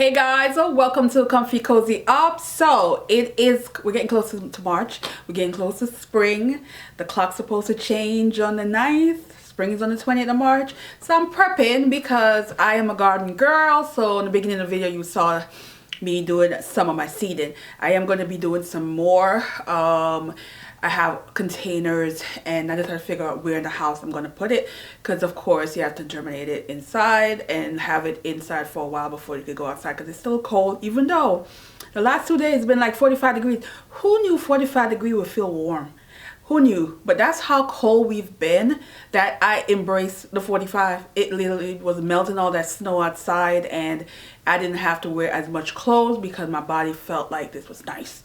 Hey guys, so welcome to Comfy Cozy Up. So we're getting close to March. We're getting close to spring. The clock's supposed to change on the 9th. Spring is on the 20th of March. So I'm prepping because I am a garden girl. So in the beginning of the video you saw me doing some of my seeding. I am going to be doing some more. I have containers and I just have to figure out where in the house I'm going to put it, because of course you have to germinate it inside and have it inside for a while before you could go outside, because it's still cold. Even though the last 2 days it's been like 45 degrees. Who knew 45 degrees would feel warm? Who knew? But that's how cold we've been that I embraced the 45. It literally was melting all that snow outside and I didn't have to wear as much clothes because my body felt like this was nice.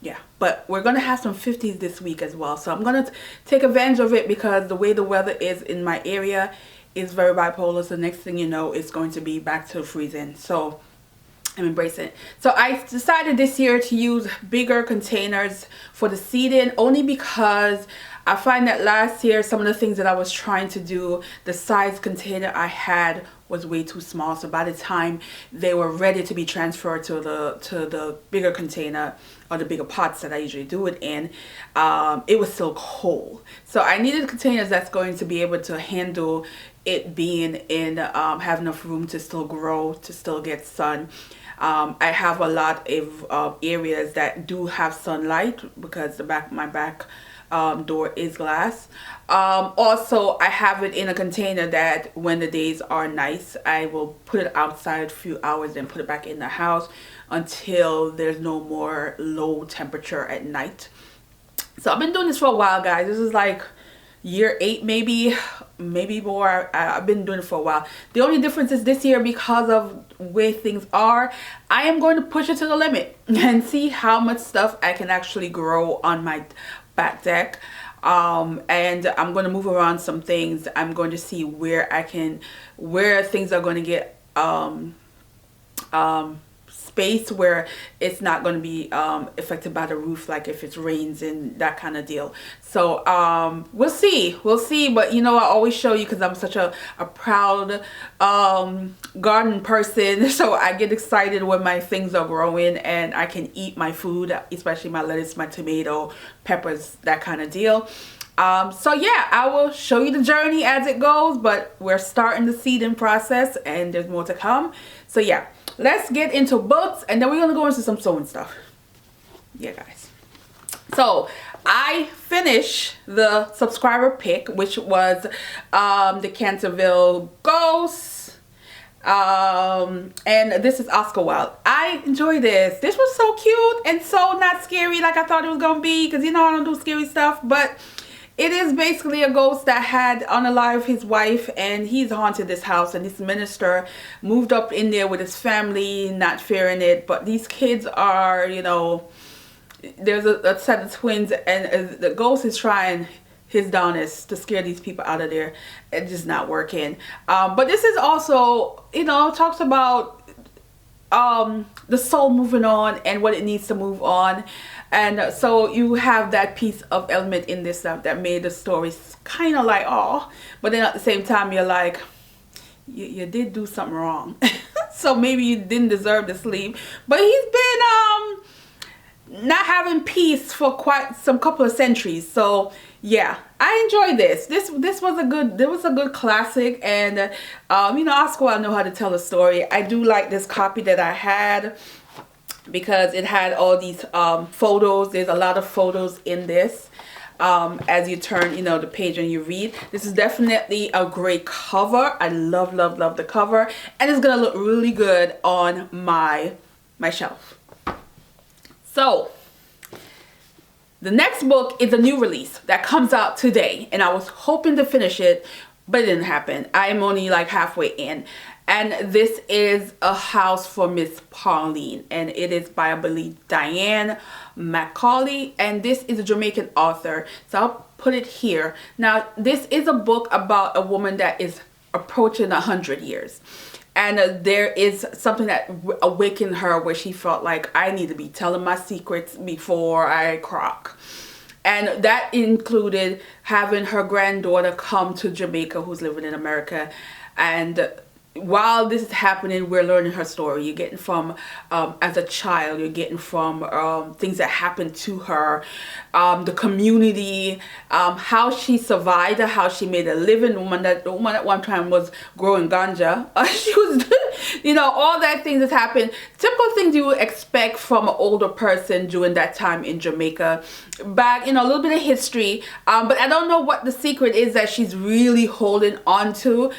Yeah, but we're gonna have some 50s this week as well, so I'm gonna take advantage of it because the way the weather is in my area is very bipolar. So next thing you know, it's going to be back to freezing, so I'm embracing it. So I decided this year to use bigger containers for the seeding, only because I find that last year some of the things that I was trying to do, the size container I had was way too small. So by the time they were ready to be transferred to the bigger container or the bigger pots that I usually do it in, it was still cold. So I needed containers that's going to be able to handle it being in, have enough room to still grow, to still get sun. I have a lot of areas that do have sunlight because my back door is glass. Also, I have it in a container that when the days are nice, I will put it outside a few hours and put it back in the house until there's no more low temperature at night. So I've been doing this for a while, guys. This is like year 8, maybe more. I've been doing it for a while. The only difference is this year, because of where things are, I am going to push it to the limit and see how much stuff I can actually grow on my back deck. And I'm going to move around some things. I'm going to see where things are going to get space where it's not going to be affected by the roof, like if it rains and that kind of deal. So we'll see, but you know, I always show you because I'm such a proud garden person, so I get excited when my things are growing and I can eat my food, especially my lettuce, my tomato, peppers, that kind of deal. So yeah, I will show you the journey as it goes, but we're starting the seeding process and there's more to come. So yeah, let's get into books and then we're gonna go into some sewing stuff. Yeah, guys. So I finished the subscriber pick, which was the Canterville Ghost. And this is Oscar Wilde. I enjoy this. This was so cute and so not scary like I thought it was gonna be, because you know I don't do scary stuff, but it is basically a ghost that had unalived his wife, and he's haunted this house, and this minister moved up in there with his family, not fearing it. But these kids are, you know, there's a set of twins, and the ghost is trying his darndest to scare these people out of there. It's just not working. But this is also, you know, talks about the soul moving on and what it needs to move on. And so you have that piece of element in this stuff that made the story kind of like, oh, but then at the same time you're like, you did do something wrong. So maybe you didn't deserve to sleep. But he's been not having peace for quite some couple of centuries. So yeah, I enjoyed this. This was a good classic, and you know, Oscar Wilde know how to tell a story. I do like this copy that I had, because it had all these photos. There's a lot of photos in this. As you turn, you know, the page and you read. This is definitely a great cover. I love the cover, and it's gonna look really good on my shelf. So the next book is a new release that comes out today, and I was hoping to finish it, but it didn't happen. I'm only like halfway in. And this is A House for Miss Pauline, and it is by, I believe, Diane Macaulay, and this is a Jamaican author. So I'll put it here. Now, this is a book about a woman that is approaching 100 years. And there is something that awakened her where she felt like, I need to be telling my secrets before I croak. And that included having her granddaughter come to Jamaica, who's living in America, and while this is happening, we're learning her story. You're getting from as a child, you're getting from things that happened to her, the community, how she survived, how she made a living. The woman at one time was growing ganja. She was, you know, all that things that happened. Typical things you would expect from an older person during that time in Jamaica. Back, you know, a little bit of history, but I don't know what the secret is that she's really holding on to.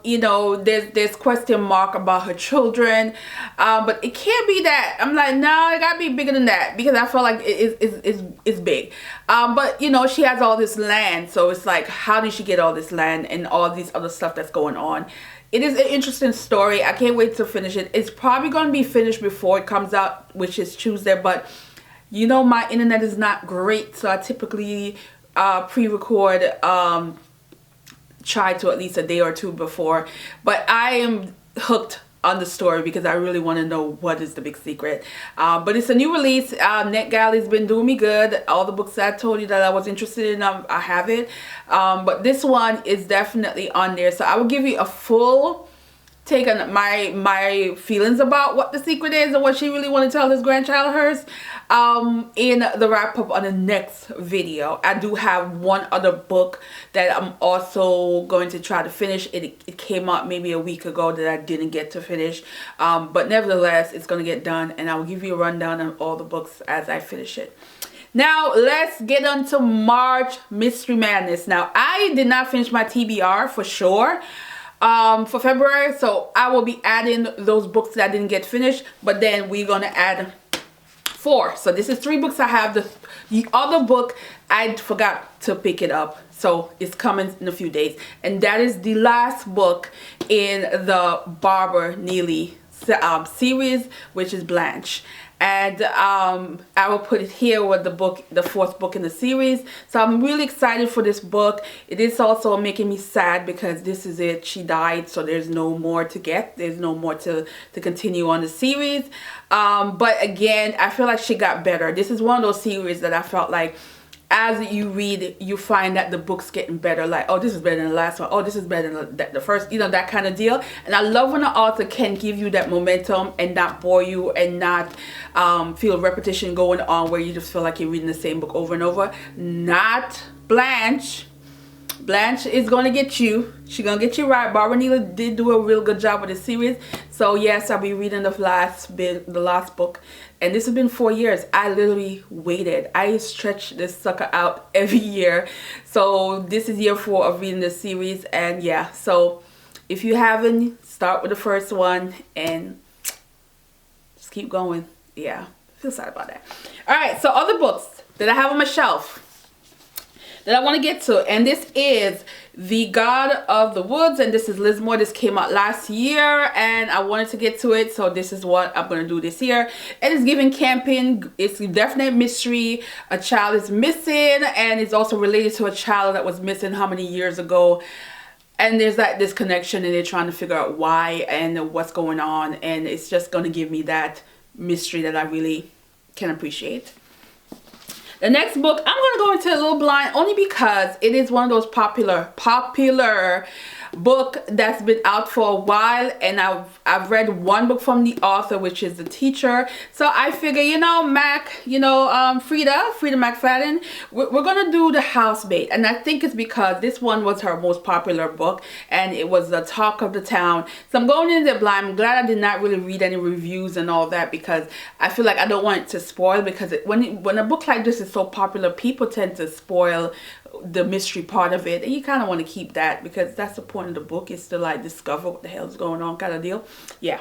You know, there's question mark about her children, but it can't be that. I'm like, no, it gotta be bigger than that, because I feel like it's big. But you know, she has all this land, so it's like, how did she get all this land and all these other stuff that's going on? It is an interesting story. I can't wait to finish it. It's probably going to be finished before it comes out, which is Tuesday, but you know, my internet is not great, so I typically pre-record, try to at least a day or two before. But I am hooked on the story because I really want to know what is the big secret. But it's a new release. NetGalley's been doing me good. All the books that I told you that I was interested in, I have it. But this one is definitely on there, so I will give you a full take on my feelings about what the secret is and what she really want to tell this grandchild of hers in the wrap up on the next video. I do have one other book that I'm also going to try to finish. It came out maybe a week ago that I didn't get to finish, but nevertheless it's going to get done, and I will give you a rundown on all the books as I finish it. Now let's get on to March Mystery Madness. Now I did not finish my TBR for sure for February, so I will be adding those books that I didn't get finished, but then we're gonna add 4. So this is 3 books I have. The other book I forgot to pick it up, so it's coming in a few days, and that is the last book in the Barbara Neely series, which is Blanche. And I will put it here with the book, the 4th book in the series. So I'm really excited for this book. It is also making me sad because this is it. She died, so there's no more to get. There's no more to continue on the series. But again, I feel like she got better. This is one of those series that I felt like, as you read, you find that the book's getting better. Like, oh, this is better than the last one. Oh, this is better than the first, you know, that kind of deal. And I love when the author can give you that momentum and not bore you and not feel repetition going on where you just feel like you're reading the same book over and over. Not Blanche. Blanche is going to get you. She's going to get you right. Barbara Neely did do a real good job with the series. So yes, I'll be reading the last book. And this has been 4 years. I literally waited. I stretched this sucker out every year. So this is year 4 of reading the series. And yeah, so if you haven't, start with the first one and just keep going. Yeah, I feel sad about that. All right, so other books that I have on my shelf that I want to get to, and this is The God of the Woods, and this is Liz Moore. This came out last year and I wanted to get to it, so this is what I'm going to do this year. It is giving camping. It's a definite mystery. A child is missing, and it's also related to a child that was missing how many years ago, and there's like this connection, and they're trying to figure out why and what's going on, and it's just going to give me that mystery that I really can appreciate. The next book, I'm going to go into a little blind only because it is one of those popular book that's been out for a while, and I've read one book from the author, which is The Teacher. So I figure, you know, Frida McFadden, we're gonna do The Housemaid, and I think it's because this one was her most popular book and it was the talk of the town. So I'm going in there blind. I'm glad I did not really read any reviews and all that, because I feel like I don't want it to spoil, because when a book like this is so popular, people tend to spoil the mystery part of it, and you kind of want to keep that, because that's the point of the book, is to like discover what the hell is going on, kind of deal. Yeah.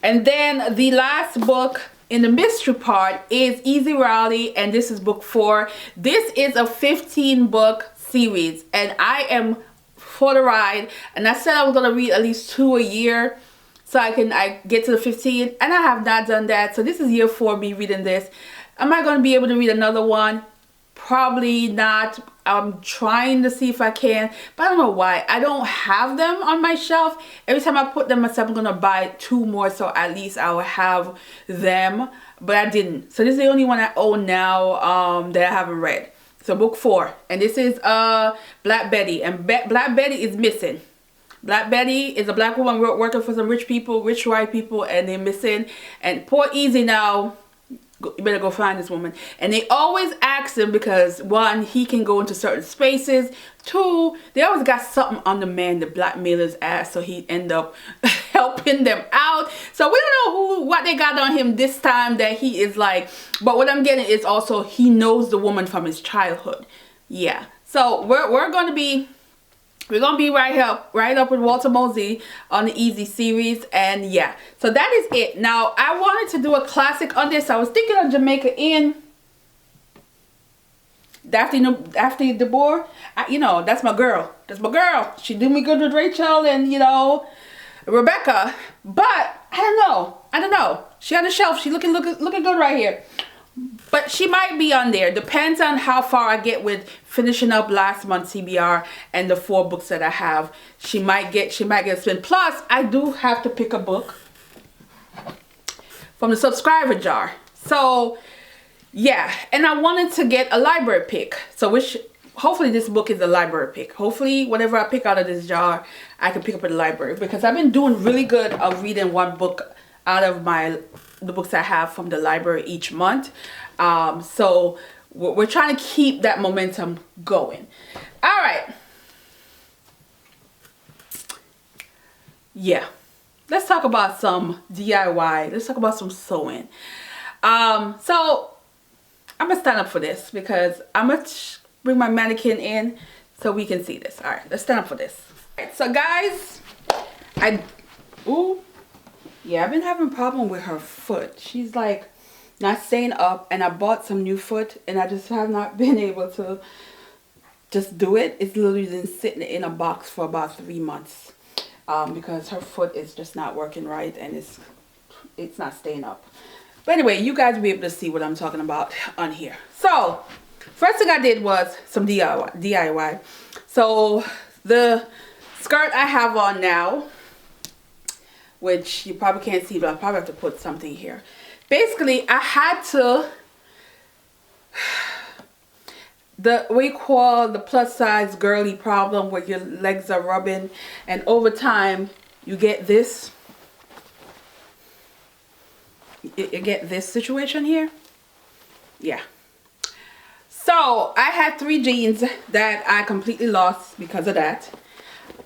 And then the last book in the mystery part is Easy Raleigh, and this is book 4. This is a 15-book series, and I am for the ride, and I said I was going to read at least 2 a year so I get to the 15, and I have not done that. So this is year 4 me reading this. Am I going to be able to read another one? Probably not. I'm trying to see if I can, but I don't know why. I don't have them on my shelf. Every time I put them myself, I'm going to buy 2 more, so at least I will have them, but I didn't. So this is the only one I own now that I haven't read. So book 4, and this is Black Betty, and Black Betty is missing. Black Betty is a black woman working for some rich people, rich white people, and they're missing. And poor Easy now, you better go find this woman. And they always ask him because, one, he can go into certain spaces. Two, they always got something on the man to blackmail his ass, so he end up helping them out. So we don't know what they got on him this time that he is like. But what I'm getting is also he knows the woman from his childhood. Yeah. So we're gonna be right up with Walter Mosey on the Easy series. And yeah, so that is it. Now I wanted to do a classic on this. I was thinking of Jamaica Inn, Daphne DeBoer. You know, that's my girl. She do me good with Rachel and, you know, Rebecca. But I don't know. She on the shelf. She looking good right here. But she might be on there. Depends on how far I get with finishing up last month's TBR and the 4 books that I have. She might get a spin. Plus, I do have to pick a book from the subscriber jar. So, yeah. And I wanted to get a library pick. So, hopefully this book is a library pick. Hopefully, whatever I pick out of this jar, I can pick up at the library. Because I've been doing really good of reading one book out of the books I have from the library each month. So we're trying to keep that momentum going. All right. Yeah. Let's talk about some DIY. Let's talk about some sewing. So I'm gonna stand up for this because I'm gonna bring my mannequin in so we can see this. All right, let's stand up for this. All right, so guys, yeah, I've been having a problem with her foot. She's like not staying up, and I bought some new foot and I just have not been able to just do it. It's literally been sitting in a box for about 3 months because her foot is just not working right and it's not staying up. But anyway, you guys will be able to see what I'm talking about on here. So first thing I did was some DIY. So the skirt I have on now, which you probably can't see, but I probably have to put something here. Basically, I had to, what you call the plus size girly problem where your legs are rubbing, and over time you get this. You get this situation here. Yeah. So I had 3 jeans that I completely lost because of that.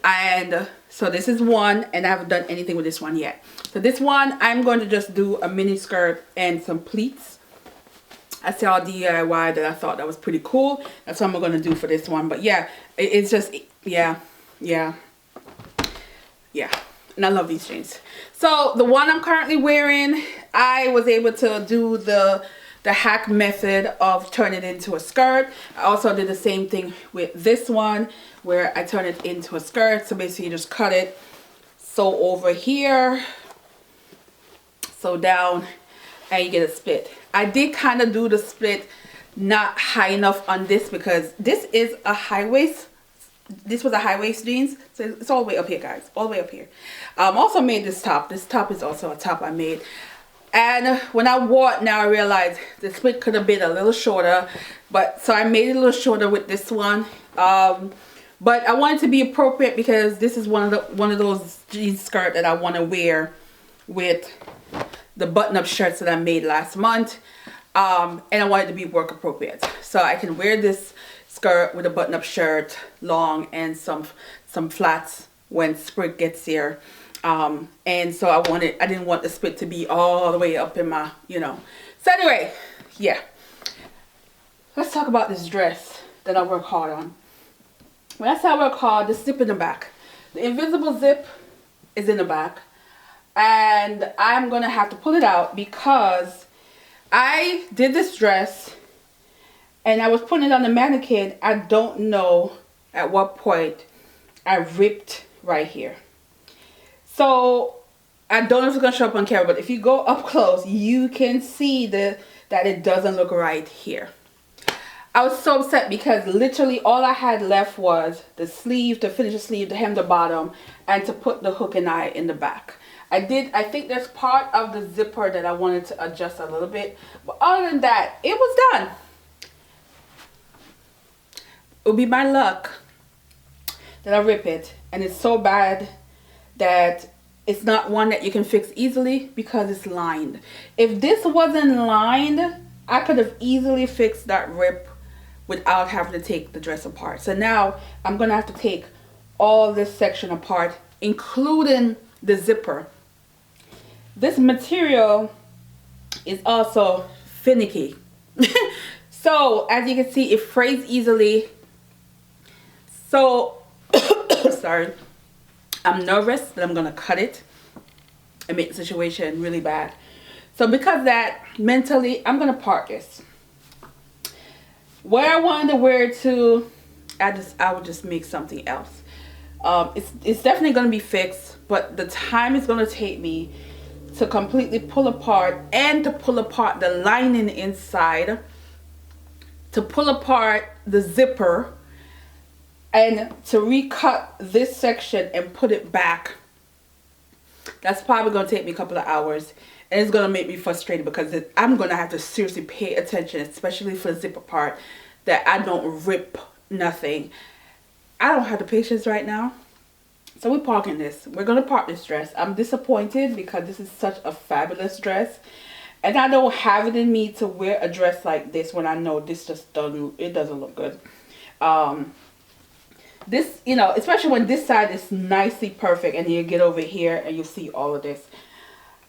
And so this is one, and I haven't done anything with this one yet. So this one, I'm going to just do a mini skirt and some pleats. I saw DIY that I thought that was pretty cool. That's what I'm going to do for this one. But yeah, it's just, yeah. And I love these jeans. So the one I'm currently wearing, I was able to do the hack method of turning it into a skirt. I also did the same thing with this one where I turn it into a skirt. So basically you just cut it, sew over here, sew down, and you get a split. I did kind of do the split not high enough on this because this is a high waist. This was a high waist jeans, so it's all the way up here, guys, all the way up here. Also made this top. This top is also a top I made. And when I wore it, now I realize the split could have been a little shorter, but so I made it a little shorter with this one. But I want it to be appropriate because this is one of those jean skirt that I want to wear with the button-up shirts that I made last month. And I want it to be work appropriate, so I can wear this skirt with a button-up shirt, long, and some flats when spring gets here. And so I didn't want the split to be all the way up in my, you know. So anyway, yeah. Let's talk about this dress that I work hard on. When I say I work hard, the zip in the back. The invisible zip is in the back. And I'm going to have to pull it out because I did this dress and I was putting it on the mannequin. I don't know at what point I ripped right here. So I don't know if it's going to show up on camera, but if you go up close, you can see that it doesn't look right here. I was so upset because literally all I had left was the sleeve, to finish the sleeve, to hem the bottom, and to put the hook and eye in the back. I think there's part of the zipper that I wanted to adjust a little bit, but other than that, it was done. It would be my luck that I rip it, and it's so bad that it's not one that you can fix easily because it's lined. If this wasn't lined, I could have easily fixed that rip without having to take the dress apart. So now I'm gonna have to take all this section apart, including the zipper. This material is also finicky. So as you can see, it frays easily. So sorry, I'm nervous that I'm gonna cut it and make the situation really bad. So because of that, mentally, I'm gonna part this. Where I wanted to wear it to, I would just make something else. It's definitely gonna be fixed, but the time it's gonna take me to completely pull apart, and to pull apart the lining inside, to pull apart the zipper, and to recut this section and put it back. That's probably going to take me a couple of hours, and it's going to make me frustrated because I'm going to have to seriously pay attention, especially for the zipper part, that I don't rip nothing. I don't have the patience right now. So we're parking this. We're going to park this dress. I'm disappointed because this is such a fabulous dress, and I don't have it in me to wear a dress like this when I know this just doesn't look good. This, you know, especially when this side is nicely perfect, and you get over here and you see all of this.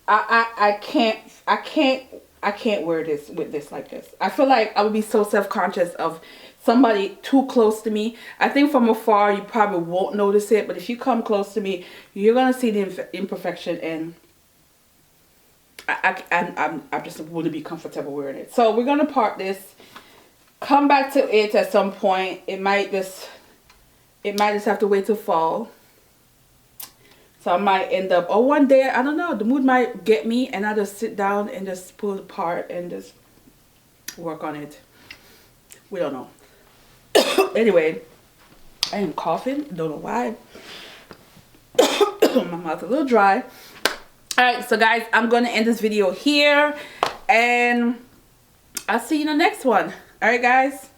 I can't wear this with this like this. I feel like I would be so self-conscious of somebody too close to me. I think from afar you probably won't notice it, but if you come close to me, you're gonna see the imperfection, and I just wouldn't be comfortable wearing it. So we're gonna part this, come back to it at some point. It might just have to wait till fall. So I might end up, or one day, I don't know, the mood might get me and I just sit down and just pull it apart and just work on it. We don't know. Anyway, I am coughing, don't know why. My mouth's a little dry. Alright, so guys, I'm going to end this video here, and I'll see you in the next one. Alright guys,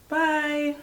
bye.